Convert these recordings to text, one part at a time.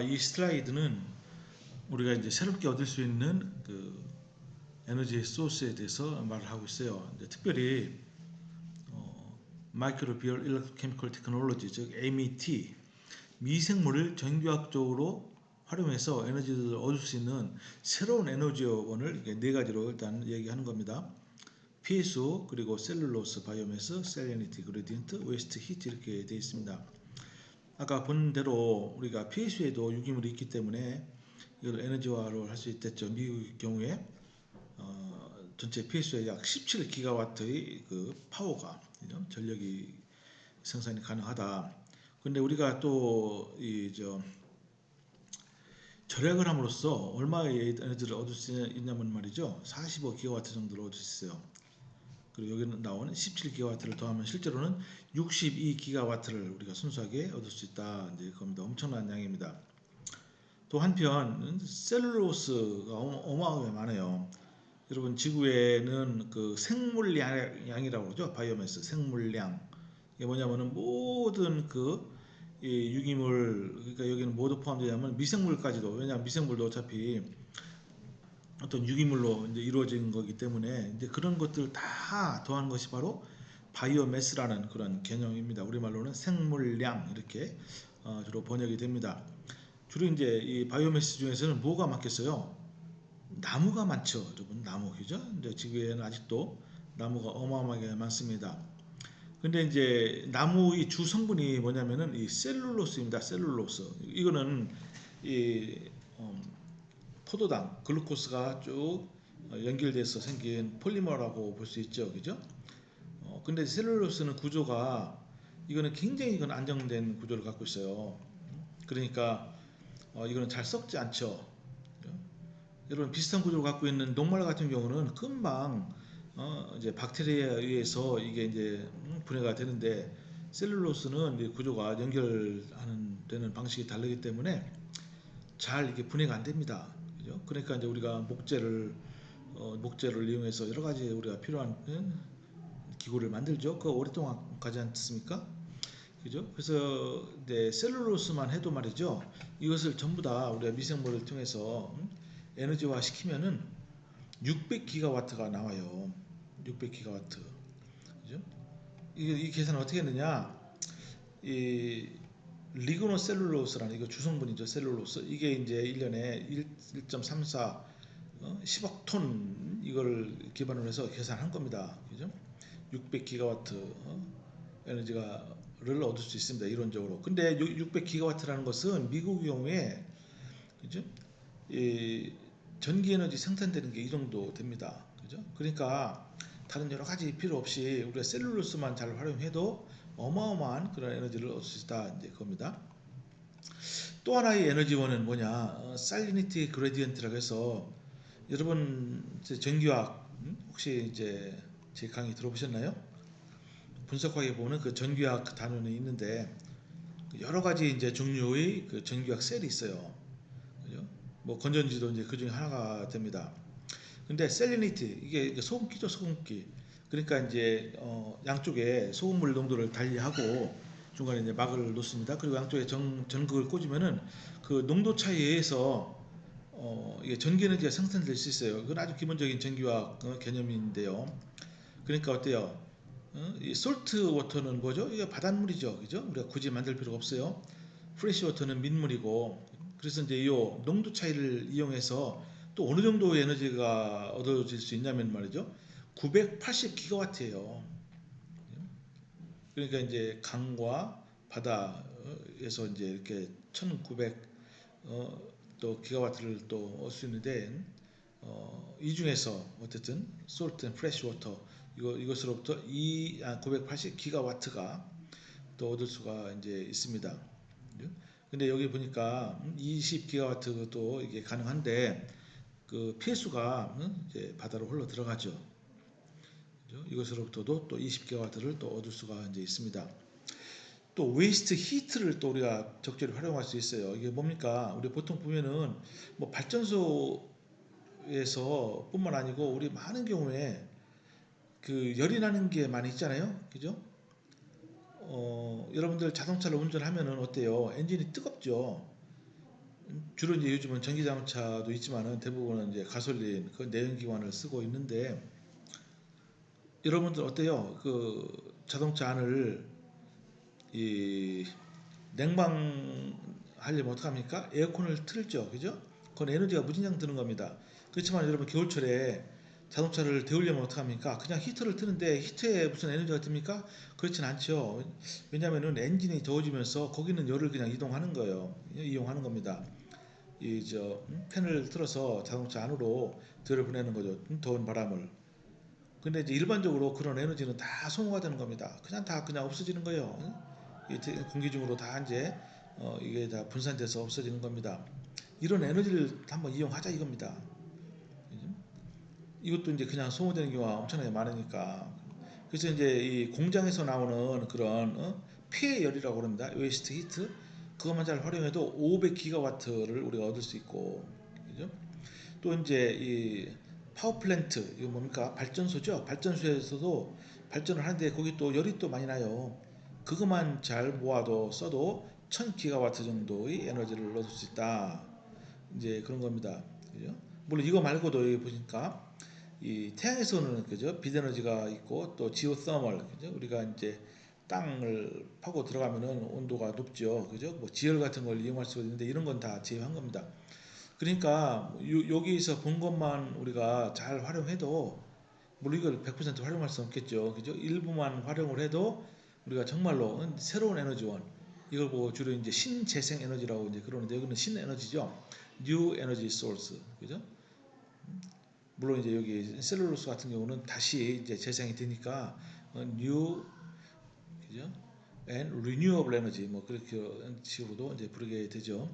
이 슬라이드는 우리가 이제 새롭게 얻을 수 있는 그 에너지 소스에 대해서 말을 하고 있어요. 이제 특별히 마이크로비얼 일렉트로케미컬 테크놀로지, 즉 MET, 미생물을 전기학적으로 활용해서 에너지를 얻을 수 있는 새로운 에너지원을 네 가지로 일단 얘기하는 겁니다. PSO, 그리고 셀룰로스, 바이오매스, 셀레니티, 그레디언트, 웨스트 히트 이렇게 되어 있습니다. 아까 본 대로 우리가 PSO에도 유기물이 있기 때문에 이걸 에너지화를 할 수 있댔죠. 미국의 경우에 전체 PSO의 약 17기가와트의 그 파워가 전력이 생산이 가능하다. 근데 우리가 또 절약을 함으로써 얼마의 에너지를 얻을 수 있냐면 말이죠. 45기가와트 정도를 얻을 수 있어요. 그리고 여기 나오는 17기가와트를 더하면 실제로는 62기가와트를 우리가 순수하게 얻을 수 있다. 이제 겁니다. 엄청난 양입니다. 또 한편 셀룰로스가 어마어마하게 많아요. 여러분 지구에는 그 생물량이라고 그러죠. 바이오매스 생물량. 이게 뭐냐면은 모든 그 유기물, 그러니까 여기는 모두 포함되냐면 미생물까지도, 왜냐하면 미생물도 어차피 어떤 유기물로 이제 이루어진 거기 때문에 이제 그런 것들 다 더한 것이 바로 바이오매스라는 그런 개념입니다. 우리말로는 생물량 이렇게 주로 번역이 됩니다. 주로 이제 이 바이오매스 중에서는 뭐가 많겠어요? 나무가 많죠, 여러분. 나무, 그죠? 이제 지구에는 아직도 나무가 어마어마하게 많습니다. 근데 이제 나무의 주 성분이 뭐냐면은 이 셀룰로스입니다. 셀룰로스. 이거는 이 포도당 글루코스가 쭉 연결돼서 생긴 폴리머라고 볼 수 있죠, 그죠? 근데 셀룰로스는 구조가 이거는 굉장히 이건 안정된 구조를 갖고 있어요. 그러니까 이거는 잘 썩지 않죠. 여러분 비슷한 구조를 갖고 있는 녹말 같은 경우는 금방 이제 박테리아에 의해서 이게 이제 분해가 되는데 셀룰로스는 이제 구조가 연결하는 되는 방식이 다르기 때문에 잘 이게 분해가 안 됩니다. 그죠? 그러니까 이제 우리가 목재를 이용해서 여러 가지 우리가 필요한 기구를 만들죠. 그거 오랫동안 가지 않습니까? 그죠? 그래서 이제 셀룰로스만 해도 말이죠. 이것을 전부 다 우리가 미생물을 통해서 에너지화 시키면은 600기가와트가 나와요. 600기가와트. 그죠? 이 계산을 어떻게 했느냐? 이 리그노셀룰로스라는 이거 주성분이죠. 셀룰로스. 이게 이제 1년에 1.34 10억 톤 이걸 기반으로 해서 계산한 겁니다. 그죠? 600기가와트 에너지가를 얻을 수 있습니다. 이론적으로. 근데 600기가와트라는 것은 미국 경우에 그죠? 이 전기 에너지 생산되는 게 이 정도 됩니다. 그죠? 그러니까 다른 여러 가지 필요 없이 우리가 셀룰로스만 잘 활용해도 어마어마한 그런 에너지를 얻을 수 있다. 이제 겁니다. 또 하나의 에너지원은 뭐냐? 살리니티 그레디언트라고 해서 여러분 전기학 혹시 이제 제 강의 들어보셨나요? 분석학에 보면 그 전기학 단원이 있는데 여러 가지 이제 종류의 그 전기학 셀이 있어요. 그죠? 뭐 건전지도 이제 그 중에 하나가 됩니다. 근데 셀리니티 이게 소금기죠, 소금기. 그러니까 이제 양쪽에 소금물 농도를 달리하고 중간에 이제 막을 놓습니다. 그리고 양쪽에 전극을 꽂으면은 그 농도 차이에 의해서 이게 전기 에너지가 생산될 수 있어요. 그건 아주 기본적인 전기화학 개념인데요. 그러니까 어때요? 이 솔트 워터는 뭐죠? 이게 바닷물이죠, 그죠? 우리가 굳이 만들 필요가 없어요. 프레시 워터는 민물이고, 그래서 이제 이 농도 차이를 이용해서 또 어느 정도의 에너지가 얻어질 수 있냐면 말이죠. 980기가와트예요. 그러니까 이제 강과 바다에서 이제 이렇게 1900 또 기가와트를 또 얻을 수 있는데 이 중에서 어쨌든 솔트 앤 프레시 워터 이것으로부터 980 기가와트가 또 얻을 수가 이제 있습니다. 근데 여기 보니까 20 기가와트도 이게 가능한데 그 폐수가 이제 바다로 흘러 들어가죠. 이것으로부터도 또 20 기가와트를 또 얻을 수가 이제 있습니다. 또 웨이스트 히트를 또 우리가 적절히 활용할 수 있어요. 이게 뭡니까? 우리 보통 보면은 뭐 발전소에서 뿐만 아니고 우리 많은 경우에 그 열이 나는 게 많이 있잖아요. 그죠? 여러분들 자동차를 운전하면은 어때요? 엔진이 뜨겁죠. 주로 이제 요즘은 전기자동차도 있지만은 대부분은 이제 가솔린 그 내연기관을 쓰고 있는데 여러분들 어때요? 그 자동차 안을 이 냉방 하려면 어떡합니까? 에어컨을 틀죠, 그죠? 그건 에너지가 무진장 드는 겁니다. 그렇지만 여러분 겨울철에 자동차를 데우려면 어떡합니까? 그냥 히터를 트는데 히터에 무슨 에너지가 듭니까? 그렇진 않죠. 왜냐하면은 엔진이 더워지면서 거기는 열을 그냥 이동하는 거예요. 이용하는 겁니다. 이 팬을 틀어서 자동차 안으로 들을 보내는 거죠. 더운 바람을. 근데 이제 일반적으로 그런 에너지는 다 소모가 되는 겁니다. 그냥 다 그냥 없어지는 거예요. 공기 중으로 다 이제 이게 다 분산돼서 없어지는 겁니다. 이런 에너지를 한번 이용하자 이겁니다. 이것도 이제 그냥 소모되는 경우가 엄청나게 많으니까. 그래서 이제 이 공장에서 나오는 그런 폐열이라고 그럽니다. 웨이스트 히트. 그것만 잘 활용해도 500기가와트를 우리가 얻을 수 있고, 그죠? 또 이제 이 파워 플랜트 이거 뭡니까? 발전소죠. 발전소에서도 발전을 하는데 거기 또 열이 또 많이 나요. 그것만 잘 모아도 써도 1000기가와트 정도의 에너지를 얻을 수 있다. 이제 그런 겁니다. 그죠? 물론 이거 말고도 여기 보니까 이 태양에서는 그죠? 빛 에너지가 있고 또 지오서멀 그죠? 우리가 이제 땅을 파고 들어가면은 온도가 높죠. 그죠? 뭐 지열 같은 걸 이용할 수 있는데 이런 건 다 제외한 겁니다. 그러니까 여기서 본 것만 우리가 잘 활용해도 물론 이걸 100% 활용할 수 없겠죠. 그죠? 일부만 활용을 해도 우리가 정말로 새로운 에너지원 이걸 보고 주로 이제 신재생 에너지라고 이제 그러는데 여기는 신에너지죠. New Energy Source. 그죠? 물론 이제 여기 셀룰로스 같은 경우는 다시 이제 재생이 되니까 New 그죠? and Renewable Energy 뭐 그렇게 식으로도 이제 부르게 되죠.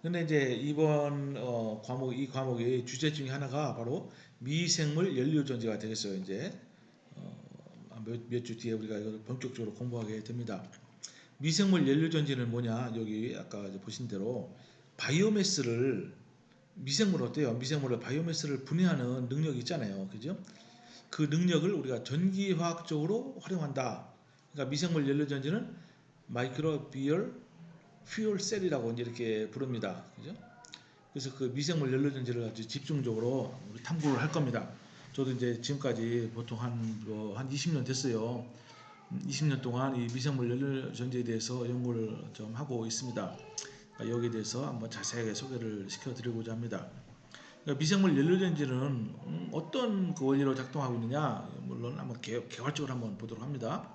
근데 이제 이번 과목 이 과목의 주제 중에 하나가 바로 미생물 연료 전지가 되겠어요. 이제 몇 주 뒤에 우리가 이걸 본격적으로 공부하게 됩니다. 미생물 연료 전지는 뭐냐? 여기 아까 보신 대로 바이오매스를 미생물 어때요? 미생물을 바이오매스를 분해하는 능력이 있잖아요. 그죠? 그 능력을 우리가 전기화학적으로 활용한다. 그러니까 미생물 연료 전지는 마이크로비얼 퓨얼 셀이라고 이렇게 부릅니다. 그죠? 그래서 그 미생물 연료 전지를 아주 집중적으로 탐구를 할 겁니다. 저도 이제 지금까지 보통 한 20년 됐어요. 20년 동안 이 미생물 연료 전지에 대해서 연구를 좀 하고 있습니다. 그러니까 여기에 대해서 한번 자세하게 소개를 시켜드리고자 합니다. 그러니까 미생물 연료 전지는 어떤 그 원리로 작동하고 있느냐, 물론 한번 개괄적으로 한번 보도록 합니다.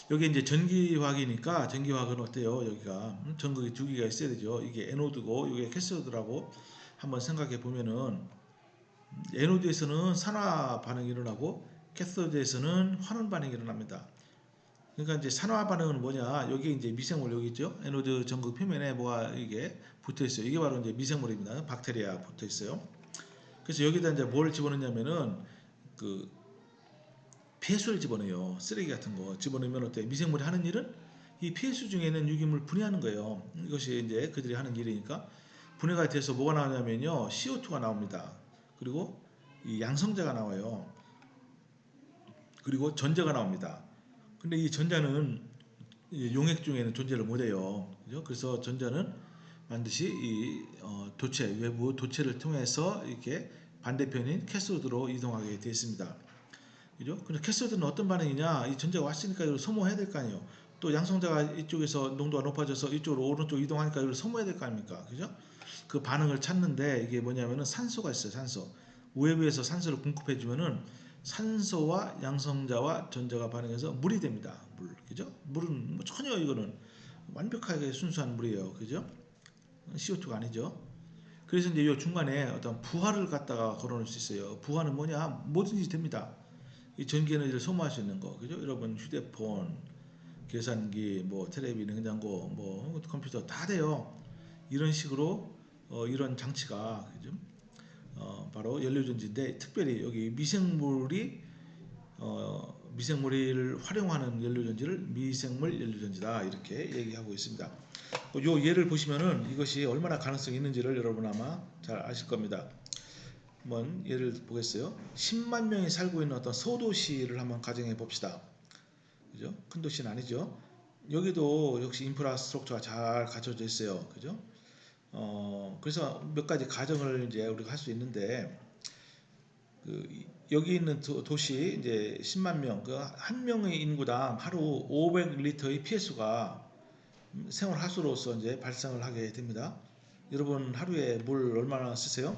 여기 이제 전기화학이니까 전기화학은 어때요? 여기가 전극이 두 개가 있어야 되죠. 이게 에노드고 이게 캐소드라고 한번 생각해 보면은 에노드에서는 산화 반응이 일어나고 캐소드에서는 환원 반응이 일어납니다. 그러니까 이제 산화 반응은 뭐냐? 여기 이제 미생물 여기 있죠. 에노드 전극 표면에 뭐가 이게 붙어 있어요. 이게 바로 이제 미생물입니다. 박테리아 붙어 있어요. 그래서 여기다 이제 뭘 집어넣냐면은 그 폐수를 집어넣어요. 쓰레기 같은 거 집어넣으면 어때? 미생물이 하는 일은 이 폐수 중에 있는 유기물 분해하는 거예요. 이것이 이제 그들이 하는 일이니까 분해가 돼서 뭐가 나오냐면요, CO2가 나옵니다. 그리고 이 양성자가 나와요. 그리고 전자가 나옵니다. 근데 이 전자는 용액 중에는 존재를 못해요. 그죠? 그래서 전자는 반드시 이 도체 외부 도체를 통해서 이렇게 반대편인 캐소드로 이동하게 되어 있습니다. 그죠? 근데 캐소드는 어떤 반응이냐? 이 전자가 왔으니까 이걸 소모해야 될 거 아니에요. 또 양성자가 이쪽에서 농도가 높아져서 이쪽으로 오른쪽 이동하니까 이걸 소모해야 될 거 아닙니까? 그죠? 그 반응을 찾는데 이게 뭐냐면은 산소가 있어요. 산소. 외부에서 산소를 공급해주면은 산소와 양성자와 전자가 반응해서 물이 됩니다. 물. 그죠? 물은 뭐 전혀 이거는 완벽하게 순수한 물이에요. 그죠? CO2가 아니죠. 그래서 이제 이 중간에 어떤 부하를 갖다가 걸어놓을 수 있어요. 부하는 뭐냐? 뭐든지 됩니다. 이 전기 에너지를 소모할 수 있는 거, 그죠? 여러분 휴대폰, 계산기, 뭐 테레비, 냉장고, 뭐 컴퓨터 다 돼요. 이런 식으로 이런 장치가 그죠? 바로 연료전지인데 특별히 여기 미생물을 활용하는 연료전지를 미생물 연료전지다 이렇게 얘기하고 있습니다. 요 예를 보시면은 이것이 얼마나 가능성이 있는지를 여러분 아마 잘 아실 겁니다. 한번 예를 보겠어요. 10만 명이 살고 있는 어떤 소도시를 한번 가정해 봅시다. 그죠? 큰 도시는 아니죠. 여기도 역시 인프라스트럭처가 잘 갖춰져 있어요. 그죠? 그래서 몇 가지 가정을 이제 우리가 할 수 있는데 여기 있는 도시 이제 10만 명, 그 한 명의 인구당 하루 500리터의 피해수가 생활 하수로서 이제 발생을 하게 됩니다. 여러분 하루에 물 얼마나 쓰세요?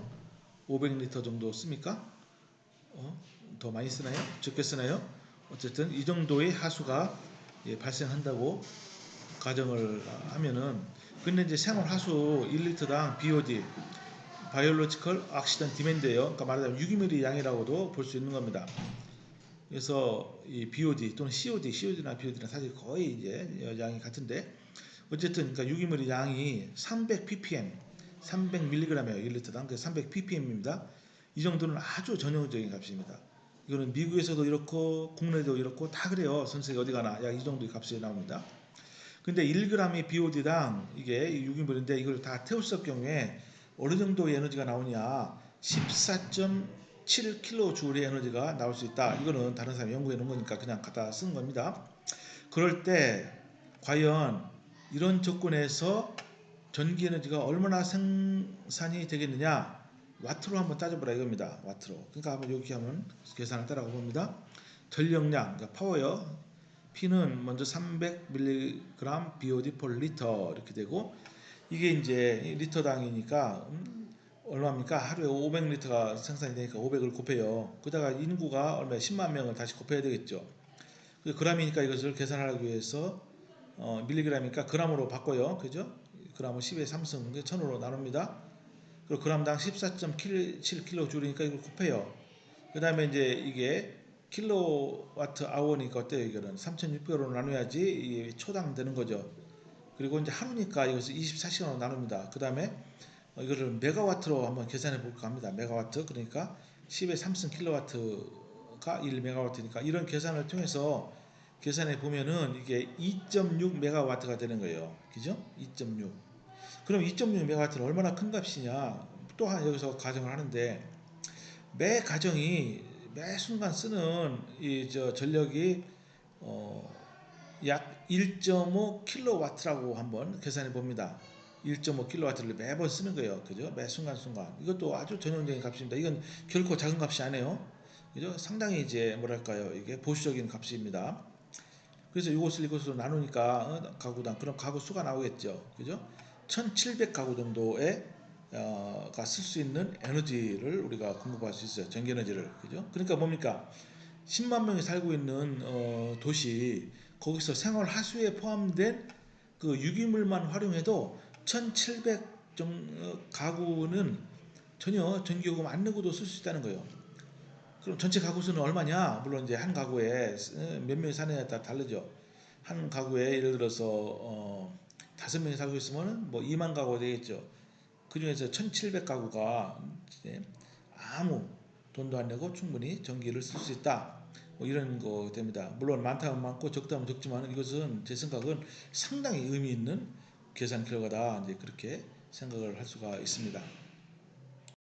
500리터 정도 씁니까? 더 많이 쓰나요? 적게 쓰나요? 어쨌든 이 정도의 하수가 발생한다고 가정을 하면은, 근데 이제 생활 하수 1리터당 BOD 바이올로지컬 액시던 디맨드예요. 그러니까 말하자면 유기물의 양이라고도 볼 수 있는 겁니다. 그래서 이 BOD 또는 COD나 BOD나 사실 거의 이제 양이 같은데, 어쨌든 그러니까 유기물의 양이 300 ppm, 300mg이에요. 1리터당. 그래서 300 ppm입니다. 이 정도는 아주 전형적인 값입니다. 이거는 미국에서도 이렇고 국내도 이렇고 다 그래요. 전 세계 어디 가나 약 이 정도의 값이 나옵니다. 근데 1g의 BOD당 이게 유기물인데 이걸 다 태웠을 경우에 어느 정도의 에너지가 나오냐, 14.7kJ의 에너지가 나올 수 있다. 이거는 다른 사람이 연구해 놓은 거니까 그냥 갖다 쓴 겁니다. 그럴 때 과연 이런 조건에서 전기 에너지가 얼마나 생산이 되겠느냐, 와트로 한번 따져보라 이겁니다. 와트로. 그러니까 한번 여기 하면 계산을 따라가 봅니다. 전력량, 그러니까 파워요. P는 먼저 300mg BOD per 리터 이렇게 되고, 이게 이제 리터당이니까 얼마입니까? 하루에 500리터가 생산이 되니까 500을 곱해요. 그다가 인구가 얼마 10만 명을 다시 곱해야 되겠죠. 그람이니까 이것을 계산하기 위해서 밀리그램이니까 그람으로 바꿔요. 그죠? 그람을 10의 3승 1000으로 나눕니다. 그리고 그람당 14.7kJ니까 이걸 곱해요. 그 다음에 이제 이게 킬로와트 아워니까 어때요? 이거는 3600으로 나눠야지 이게 초당 되는 거죠. 그리고 이제 하루니까 이것을 24시간으로 나눕니다. 그 다음에 이거를 메가와트로 한번 계산해 볼까 합니다. 메가와트. 그러니까 10의 3승 킬로와트가 1메가와트니까 이런 계산을 통해서 계산해 보면은 이게 2.6 메가와트가 되는 거예요. 그죠? 2.6. 그럼 2.6 메가와트는 얼마나 큰 값이냐? 또한 여기서 가정을 하는데, 매 가정이 매 순간 쓰는 이 전력이 약 1.5 킬로와트라고 한번 계산해 봅니다. 1.5 킬로와트를 매번 쓰는 거예요. 그죠? 매 순간순간. 이것도 아주 전형적인 값입니다. 이건 결코 작은 값이 아니에요. 그죠? 상당히 이제 뭐랄까요? 이게 보수적인 값입니다. 그래서 이것으로 나누니까 가구당 그럼 가구 수가 나오겠죠. 그죠? 1700 가구 정도의 가 쓸 수 있는 에너지를 우리가 공급할 수 있어요. 전기 에너지를. 그죠? 그러니까 뭡니까? 10만 명이 살고 있는 도시, 거기서 생활 하수에 포함된 그 유기물만 활용해도 1700 가구는 전혀 전기요금 안 내고도 쓸 수 있다는 거예요. 그럼 전체 가구 수는 얼마냐? 물론 이제 한 가구에 몇 명이 사느냐에 따라 다르죠. 한 가구에 예를 들어서 5명이 살고 있으면 뭐 2만 가구가 되겠죠. 그 중에서 1700 가구가 아무 돈도 안 내고 충분히 전기를 쓸 수 있다. 뭐 이런 거 됩니다. 물론 많다면 많고 적다면 적지만 이것은 제 생각은 상당히 의미 있는 계산 결과다. 이제 그렇게 생각을 할 수가 있습니다.